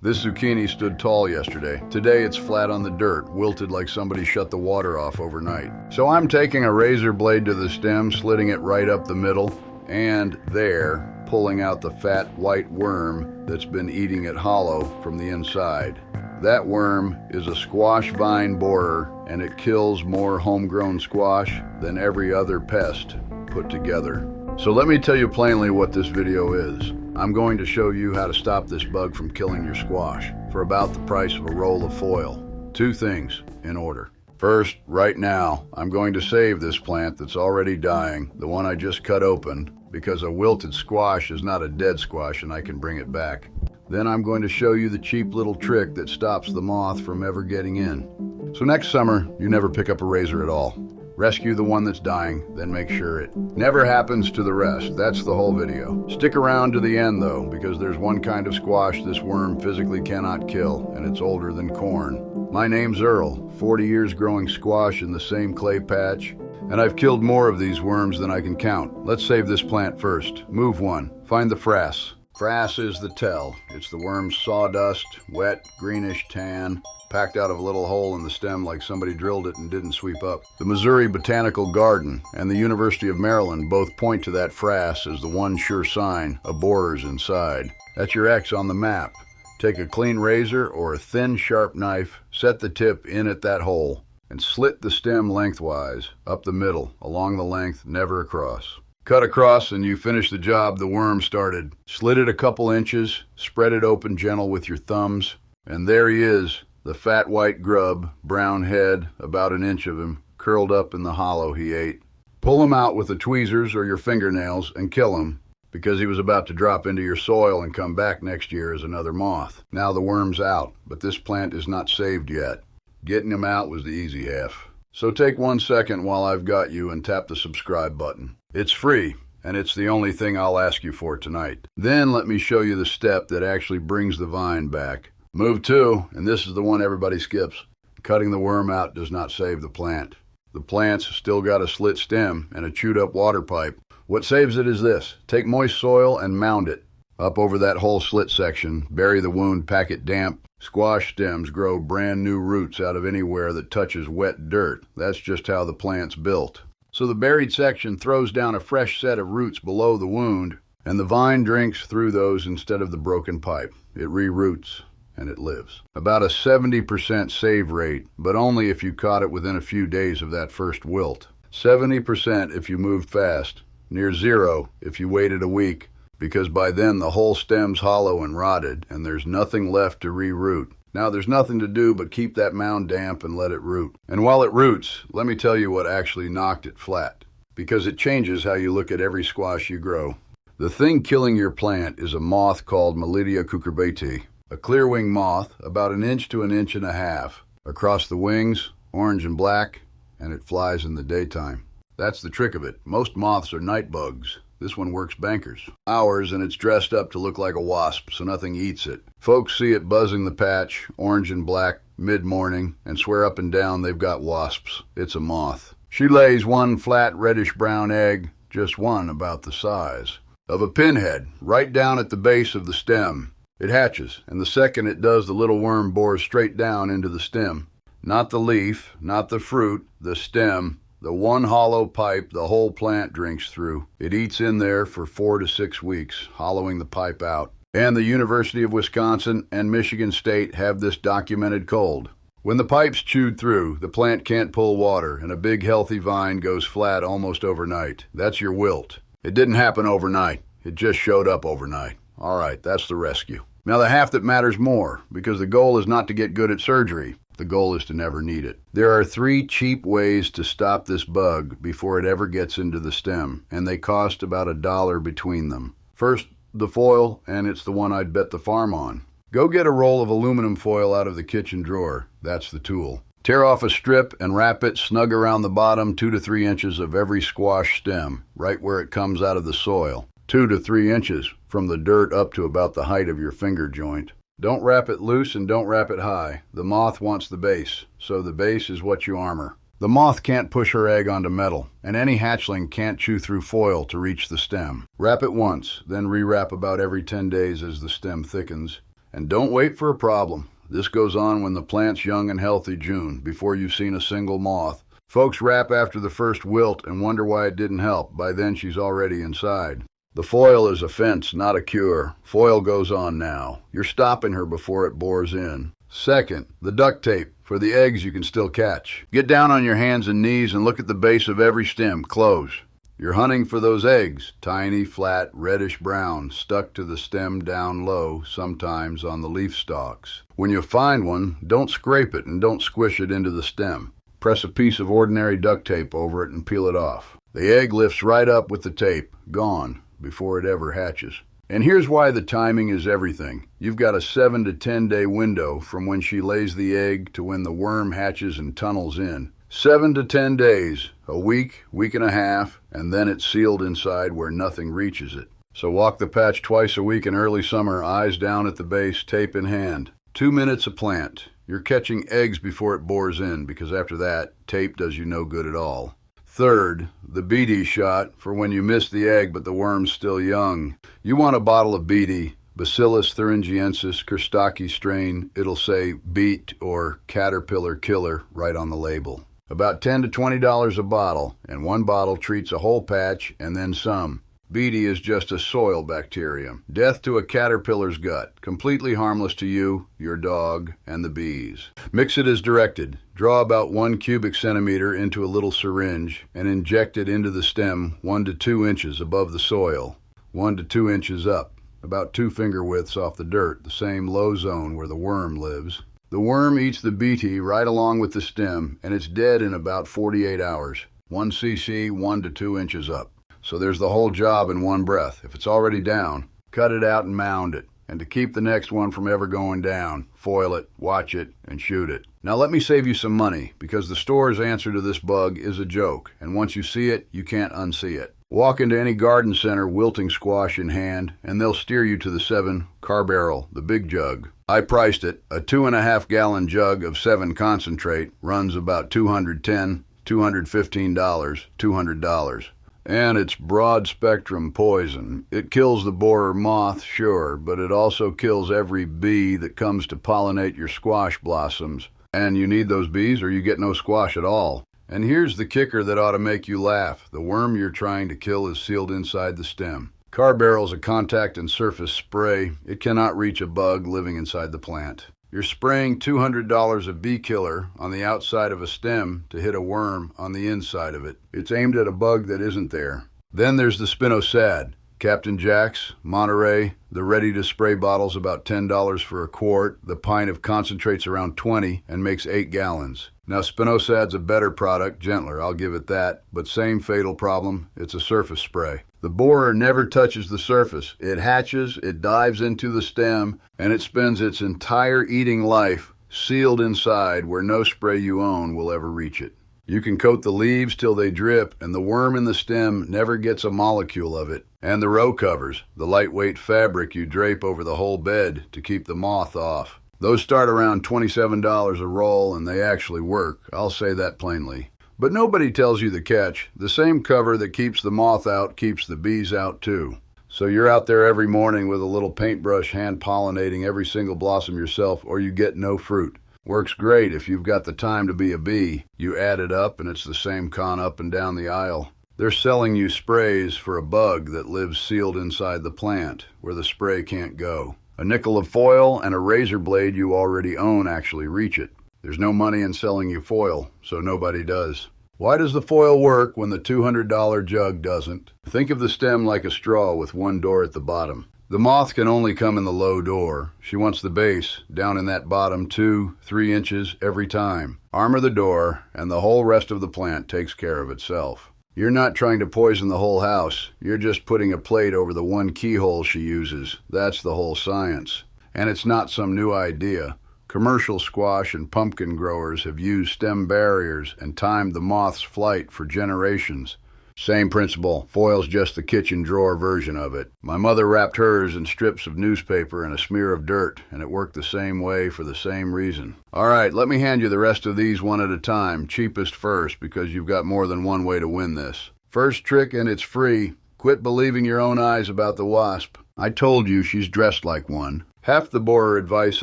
This zucchini stood tall yesterday. Today it's flat on the dirt, wilted like somebody shut the water off overnight. So I'm taking a razor blade to the stem, slitting it right up the middle, and there, pulling out the fat white worm that's been eating it hollow from the inside. That worm is a squash vine borer, and it kills more homegrown squash than every other pest put together. So let me tell you plainly what this video is. I'm going to show you how to stop this bug from killing your squash for about the price of a roll of foil. Two things in order. First, right now, I'm going to save this plant that's already dying, the one I just cut open, because a wilted squash is not a dead squash and I can bring it back. Then I'm going to show you the cheap little trick that stops the moth from ever getting in. So next summer, you never pick up a razor at all. Rescue the one that's dying, then make sure it never happens to the rest. That's the whole video. Stick around to the end though, because there's one kind of squash this worm physically cannot kill, and it's older than corn. My name's Earl, 40 years growing squash in the same clay patch, and I've killed more of these worms than I can count. Let's save this plant first. Move one. Find the frass. Frass is the tell. It's the worm's sawdust, wet, greenish tan, packed out of a little hole in the stem like somebody drilled it and didn't sweep up. The Missouri Botanical Garden and the University of Maryland both point to that frass as the one sure sign a borer's inside. That's your X on the map. Take a clean razor or a thin, sharp knife, set the tip in at that hole, and slit the stem lengthwise, up the middle, along the length, never across. Cut across and you finish the job the worm started. Slit it a couple inches, spread it open gentle with your thumbs, and there he is. The fat white grub, brown head, about an inch of him, curled up in the hollow he ate. Pull him out with the tweezers or your fingernails and kill him, because he was about to drop into your soil and come back next year as another moth. Now the worm's out, but this plant is not saved yet. Getting him out was the easy half. So take 1 second while I've got you and tap the subscribe button. It's free, and it's the only thing I'll ask you for tonight. Then let me show you the step that actually brings the vine back. Move 2, and this is the one everybody skips. Cutting the worm out does not save the plant. The plant's still got a slit stem and a chewed up water pipe. What saves it is this. Take moist soil and mound it. Up over that whole slit section, bury the wound, pack it damp. Squash stems grow brand new roots out of anywhere that touches wet dirt. That's just how the plant's built. So the buried section throws down a fresh set of roots below the wound, and the vine drinks through those instead of the broken pipe. It re-roots. And it lives. About a 70% save rate, but only if you caught it within a few days of that first wilt. 70% if you moved fast. Near 0 if you waited a week, because by then the whole stem's hollow and rotted, and there's nothing left to re-root. Now there's nothing to do but keep that mound damp and let it root. And while it roots, let me tell you what actually knocked it flat, because it changes how you look at every squash you grow. The thing killing your plant is a moth called Melidia cucurbitae. A clear-wing moth, about 1 inch to 1.5 inches. Across the wings, orange and black, and it flies in the daytime. That's the trick of it. Most moths are night bugs. This one works bankers. Hours, and it's dressed up to look like a wasp, so nothing eats it. Folks see it buzzing the patch, orange and black, mid-morning, and swear up and down they've got wasps. It's a moth. She lays one flat reddish-brown egg, just one about the size of a pinhead, right down at the base of the stem. It hatches, and the second it does, the little worm bores straight down into the stem. Not the leaf, not the fruit, the stem, the one hollow pipe the whole plant drinks through. It eats in there for 4 to 6 weeks, hollowing the pipe out. And the University of Wisconsin and Michigan State have this documented cold. When the pipe's chewed through, the plant can't pull water, and a big healthy vine goes flat almost overnight. That's your wilt. It didn't happen overnight. It just showed up overnight. All right, that's the rescue. Now the half that matters more, because the goal is not to get good at surgery. The goal is to never need it. There are 3 cheap ways to stop this bug before it ever gets into the stem, and they cost about $1 between them. First, the foil, and it's the one I'd bet the farm on. Go get a roll of aluminum foil out of the kitchen drawer. That's the tool. Tear off a strip and wrap it snug around the bottom 2 to 3 inches of every squash stem, right where it comes out of the soil. 2 to 3 inches from the dirt up to about the height of your finger joint. Don't wrap it loose and don't wrap it high. The moth wants the base, so the base is what you armor. The moth can't push her egg onto metal, and any hatchling can't chew through foil to reach the stem. Wrap it once, then rewrap about every 10 days as the stem thickens, And don't wait for a problem. This goes on when the plant's young and healthy June, before you've seen a single moth. Folks wrap after the first wilt and wonder why it didn't help. By then she's already inside. The foil is a fence, not a cure. Foil goes on now. You're stopping her before it bores in. Second, the duct tape. For the eggs you can still catch. Get down on your hands and knees and look at the base of every stem, close. You're hunting for those eggs, tiny, flat, reddish-brown, stuck to the stem down low, sometimes on the leaf stalks. When you find one, don't scrape it and don't squish it into the stem. Press a piece of ordinary duct tape over it and peel it off. The egg lifts right up with the tape, gone, before it ever hatches. And here's why the timing is everything. You've got a 7 to 10 day window from when she lays the egg to when the worm hatches and tunnels in. 7 to 10 days, a week, week and a half, and then it's sealed inside where nothing reaches it. So walk the patch twice a week in early summer, eyes down at the base, tape in hand. 2 minutes a plant. You're catching eggs before it bores in, because after that, tape does you no good at all. Third, the BD shot for when you miss the egg but the worm's still young. You want a bottle of BD, Bacillus thuringiensis Kerstaki strain. It'll say beet or caterpillar killer right on the label. About $10 to $20 a bottle, and one bottle treats a whole patch and then some. BD is just a soil bacterium. Death to a caterpillar's gut, completely harmless to you, your dog, and the bees. Mix it as directed. Draw about 1 cubic centimeter into a little syringe and inject it into the stem 1 to 2 inches above the soil, 1 to 2 inches up, about 2 finger widths off the dirt, the same low zone where the worm lives. The worm eats the BT right along with the stem, and it's dead in about 48 hours. 1 cc, 1 to 2 inches up. So there's the whole job in one breath. If it's already down, cut it out and mound it. And to keep the next one from ever going down, foil it, watch it, and shoot it. Now let me save you some money, because the store's answer to this bug is a joke, and once you see it, you can't unsee it. Walk into any garden center wilting squash in hand, and they'll steer you to the 7 car barrel, the big jug. I priced it. A 2.5 gallon jug of 7 concentrate runs about $210, $215, $200. And it's broad-spectrum poison. It kills the borer moth, sure, but it also kills every bee that comes to pollinate your squash blossoms. And you need those bees or you get no squash at all. And here's the kicker that ought to make you laugh. The worm you're trying to kill is sealed inside the stem. Car barrel's a contact and surface spray. It cannot reach a bug living inside the plant. You're spraying $200 of bee killer on the outside of a stem to hit a worm on the inside of it. It's aimed at a bug that isn't there. Then there's the spinosad. Captain Jack's, Monterey, the ready-to-spray bottle's about $10 for a quart. The pint of concentrate's around 20 and makes 8 gallons. Now, spinosad's a better product, gentler, I'll give it that, but same fatal problem, it's a surface spray. The borer never touches the surface. It hatches, it dives into the stem, and it spends its entire eating life sealed inside where no spray you own will ever reach it. You can coat the leaves till they drip, and the worm in the stem never gets a molecule of it. And the row covers, the lightweight fabric you drape over the whole bed to keep the moth off. Those start around $27 a roll, and they actually work. I'll say that plainly. But nobody tells you the catch. The same cover that keeps the moth out keeps the bees out too. So you're out there every morning with a little paintbrush hand pollinating every single blossom yourself, or you get no fruit. Works great if you've got the time to be a bee. You add it up and it's the same con up and down the aisle. They're selling you sprays for a bug that lives sealed inside the plant, where the spray can't go. A nickel of foil and a razor blade you already own actually reach it. There's no money in selling you foil, so nobody does. Why does the foil work when the $200 jug doesn't? Think of the stem like a straw with one door at the bottom. The moth can only come in the low door. She wants the base down in that bottom 2-3 inches every time. Armor the door, and the whole rest of the plant takes care of itself. You're not trying to poison the whole house. You're just putting a plate over the one keyhole she uses. That's the whole science. And it's not some new idea. Commercial squash and pumpkin growers have used stem barriers and timed the moth's flight for generations. Same principle. Foil's just the kitchen drawer version of it. My mother wrapped hers in strips of newspaper and a smear of dirt, and it worked the same way for the same reason. All right, let me hand you the rest of these one at a time, cheapest first, because you've got more than one way to win this. First trick, and it's free. Quit believing your own eyes about the wasp. I told you she's dressed like one. Half the borer advice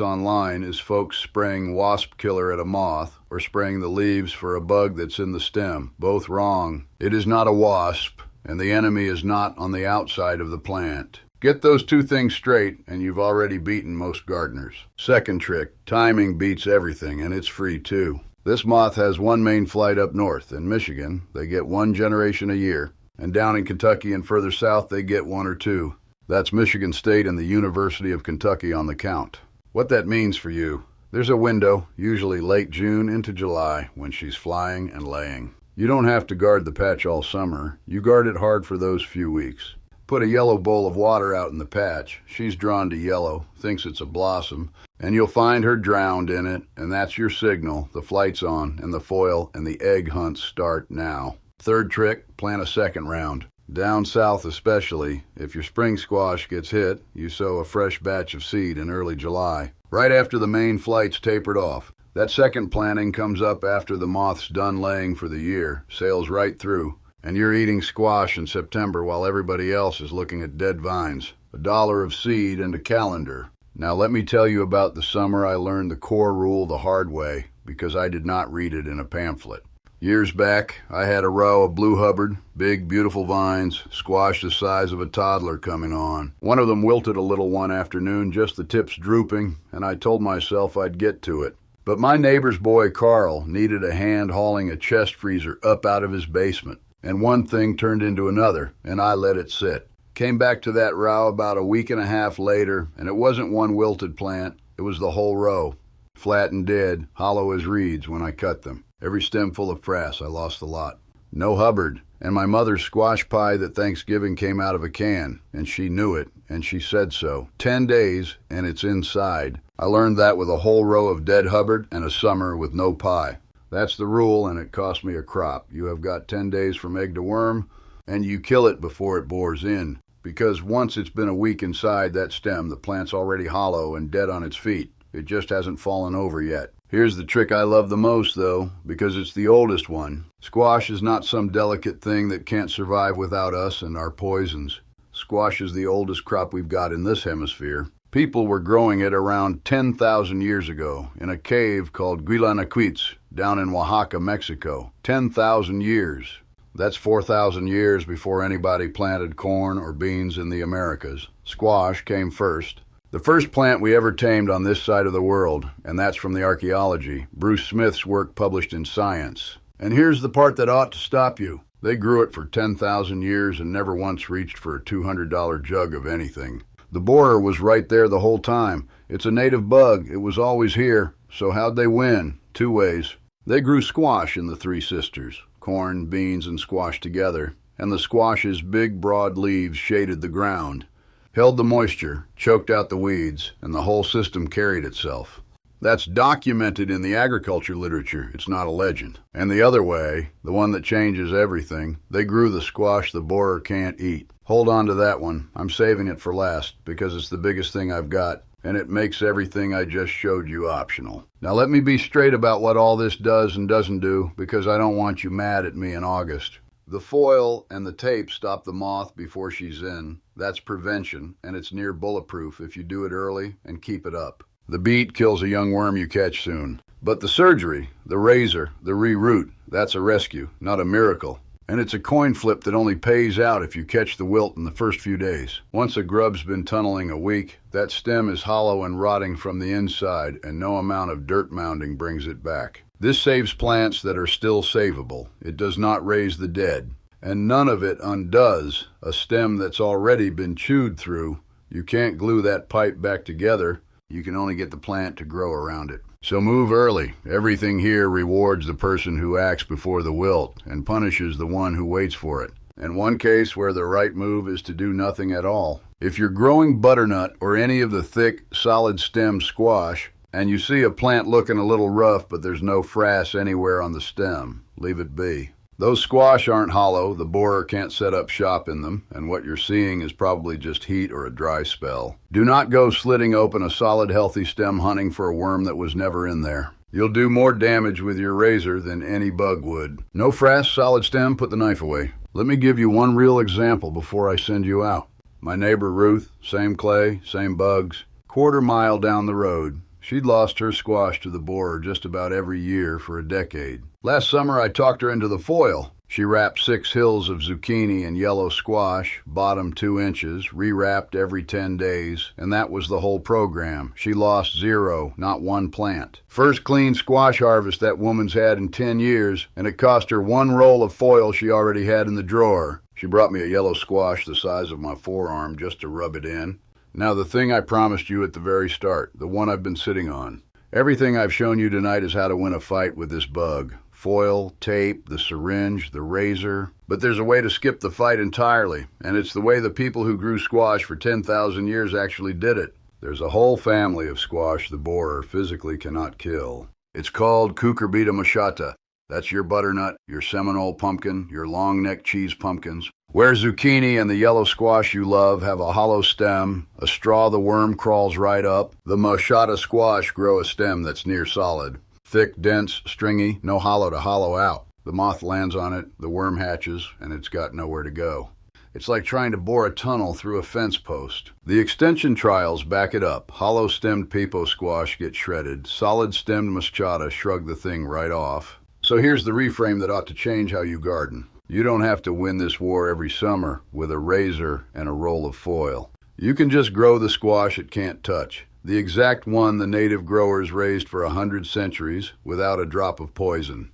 online is folks spraying wasp killer at a moth or spraying the leaves for a bug that's in the stem. Both wrong. It is not a wasp, and the enemy is not on the outside of the plant. Get those two things straight, and you've already beaten most gardeners. Second trick, timing beats everything, and it's free too. This moth has one main flight up north. In Michigan, they get one generation a year, and down in Kentucky and further south, they get one or two. That's Michigan State and the University of Kentucky on the count. What that means for you, there's a window, usually late June into July, when she's flying and laying. You don't have to guard the patch all summer. You guard it hard for those few weeks. Put a yellow bowl of water out in the patch. She's drawn to yellow, thinks it's a blossom, and you'll find her drowned in it, and that's your signal. The flight's on, and the foil and the egg hunts start now. Third trick, plant a second round. Down south especially, if your spring squash gets hit, you sow a fresh batch of seed in early July, right after the main flight's tapered off. That second planting comes up after the moth's done laying for the year, sails right through, and you're eating squash in September while everybody else is looking at dead vines. $1 of seed and a calendar. Now let me tell you about the summer I learned the core rule the hard way, because I did not read it in a pamphlet. Years back, I had a row of blue Hubbard, big, beautiful vines, squash the size of a toddler coming on. One of them wilted a little one afternoon, just the tips drooping, and I told myself I'd get to it. But my neighbor's boy, Carl, needed a hand hauling a chest freezer up out of his basement, and one thing turned into another, and I let it sit. Came back to that row about a week and a half later, and it wasn't one wilted plant, it was the whole row. Flat and dead, hollow as reeds when I cut them. Every stem full of frass, I lost a lot. No Hubbard, and my mother's squash pie that Thanksgiving came out of a can, and she knew it, and she said so. 10 days, and it's inside. I learned that with a whole row of dead Hubbard and a summer with no pie. That's the rule, and it cost me a crop. You have got 10 days from egg to worm, and you kill it before it bores in. Because once it's been a week inside that stem, the plant's already hollow and dead on its feet. It just hasn't fallen over yet. Here's the trick I love the most, though, because it's the oldest one. Squash is not some delicate thing that can't survive without us and our poisons. Squash is the oldest crop we've got in this hemisphere. People were growing it around 10,000 years ago in a cave called Guilanaquitz down in Oaxaca, Mexico. 10,000 years. That's 4,000 years before anybody planted corn or beans in the Americas. Squash came first. The first plant we ever tamed on this side of the world, and that's from the archaeology, Bruce Smith's work published in Science. And here's the part that ought to stop you. They grew it for 10,000 years and never once reached for a $200 jug of anything. The borer was right there the whole time. It's a native bug. It was always here. So how'd they win? 2 ways. They grew squash in the Three Sisters, corn, beans, and squash together, and the squash's big, broad leaves shaded the ground, held the moisture, choked out the weeds, and the whole system carried itself. That's documented in the agriculture literature. It's not a legend. And the other way, the one that changes everything, they grew the squash the borer can't eat. Hold on to that one. I'm saving it for last because it's the biggest thing I've got, and it makes everything I just showed you optional. Now let me be straight about what all this does and doesn't do, because I don't want you mad at me in August. The foil and the tape stop the moth before she's in. That's prevention, and it's near bulletproof if you do it early and keep it up. The beat kills a young worm you catch soon. But the surgery, the razor, the re-root, that's a rescue, not a miracle. And it's a coin flip that only pays out if you catch the wilt in the first few days. Once a grub's been tunneling a week, that stem is hollow and rotting from the inside, and no amount of dirt mounding brings it back. This saves plants that are still savable. It does not raise the dead. And none of it undoes a stem that's already been chewed through. You can't glue that pipe back together. You can only get the plant to grow around it. So move early. Everything here rewards the person who acts before the wilt and punishes the one who waits for it. And one case where the right move is to do nothing at all. If you're growing butternut or any of the thick, solid stem squash, and you see a plant looking a little rough but there's no frass anywhere on the stem, leave it be. Those squash aren't hollow, the borer can't set up shop in them, and what you're seeing is probably just heat or a dry spell. Do not go slitting open a solid, healthy stem hunting for a worm that was never in there. You'll do more damage with your razor than any bug would. No frass, solid stem, put the knife away. Let me give you one real example before I send you out. My neighbor Ruth, same clay, same bugs, quarter-mile down the road. She'd lost her squash to the borer just about every year for a decade. Last summer, I talked her into the foil. She wrapped 6 hills of zucchini and yellow squash, bottom 2 inches, re-wrapped every 10 days, and that was the whole program. She lost 0, not 1 plant. First clean squash harvest that woman's had in 10 years, and it cost her 1 roll of foil she already had in the drawer. She brought me a yellow squash the size of my forearm just to rub it in. Now the thing I promised you at the very start, the one I've been sitting on. Everything I've shown you tonight is how to win a fight with this bug. Foil, tape, the syringe, the razor. But there's a way to skip the fight entirely, and it's the way the people who grew squash for 10,000 years actually did it. There's a whole family of squash the borer physically cannot kill. It's called Cucurbita machata. That's your butternut, your Seminole pumpkin, your long-neck cheese pumpkins. Where zucchini and the yellow squash you love have a hollow stem, a straw the worm crawls right up, the machata squash grow a stem that's near solid. Thick, dense, stringy, no hollow to hollow out. The moth lands on it, the worm hatches, and it's got nowhere to go. It's like trying to bore a tunnel through a fence post. The extension trials back it up. Hollow-stemmed pepo squash get shredded. Solid-stemmed machata shrug the thing right off. So here's the reframe that ought to change how you garden. You don't have to win this war every summer with a razor and a roll of foil. You can just grow the squash it can't touch. The exact one the native growers raised for 100 centuries without a drop of poison,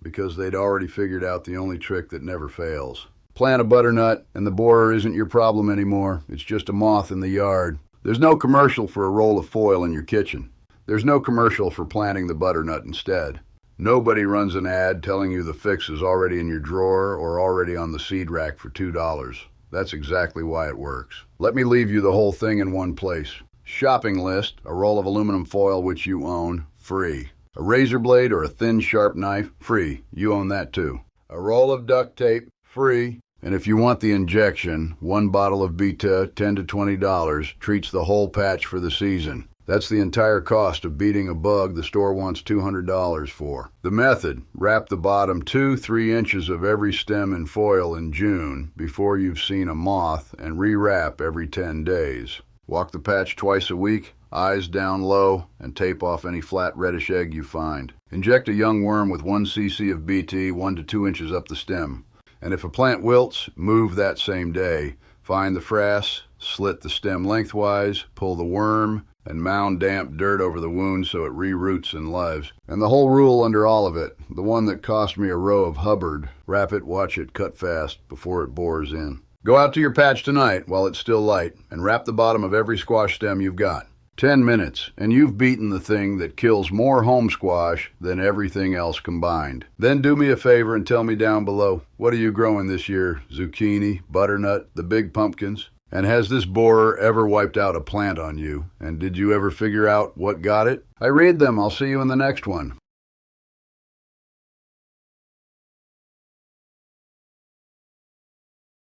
because they'd already figured out the only trick that never fails. Plant a butternut, and the borer isn't your problem anymore. It's just a moth in the yard. There's no commercial for a roll of foil in your kitchen. There's no commercial for planting the butternut instead. Nobody runs an ad telling you the fix is already in your drawer or already on the seed rack for $2. That's exactly why it works. Let me leave you the whole thing in one place. Shopping list, a roll of aluminum foil which you own, free. A razor blade or a thin sharp knife, free. You own that too. A roll of duct tape, free. And if you want the injection, 1 bottle of Beta, $10 to $20, treats the whole patch for the season. That's the entire cost of beating a bug the store wants $200 for. The method, wrap the bottom 2-3 inches of every stem in foil in June before you've seen a moth, and re-wrap every 10 days. Walk the patch twice a week, eyes down low, and tape off any flat reddish egg you find. Inject a young worm with 1 cc of Bt 1 to 2 inches up the stem. And if a plant wilts, move that same day. Find the frass, slit the stem lengthwise, pull the worm, and mound damp dirt over the wound so it re-roots and lives. And the whole rule under all of it, the one that cost me a row of Hubbard, wrap it, watch it, cut fast before it bores in. Go out to your patch tonight while it's still light and wrap the bottom of every squash stem you've got. 10 minutes, and you've beaten the thing that kills more home squash than everything else combined. Then do me a favor and tell me down below, what are you growing this year? Zucchini, butternut, the big pumpkins? And has this borer ever wiped out a plant on you? And did you ever figure out what got it? I read them. I'll see you in the next one.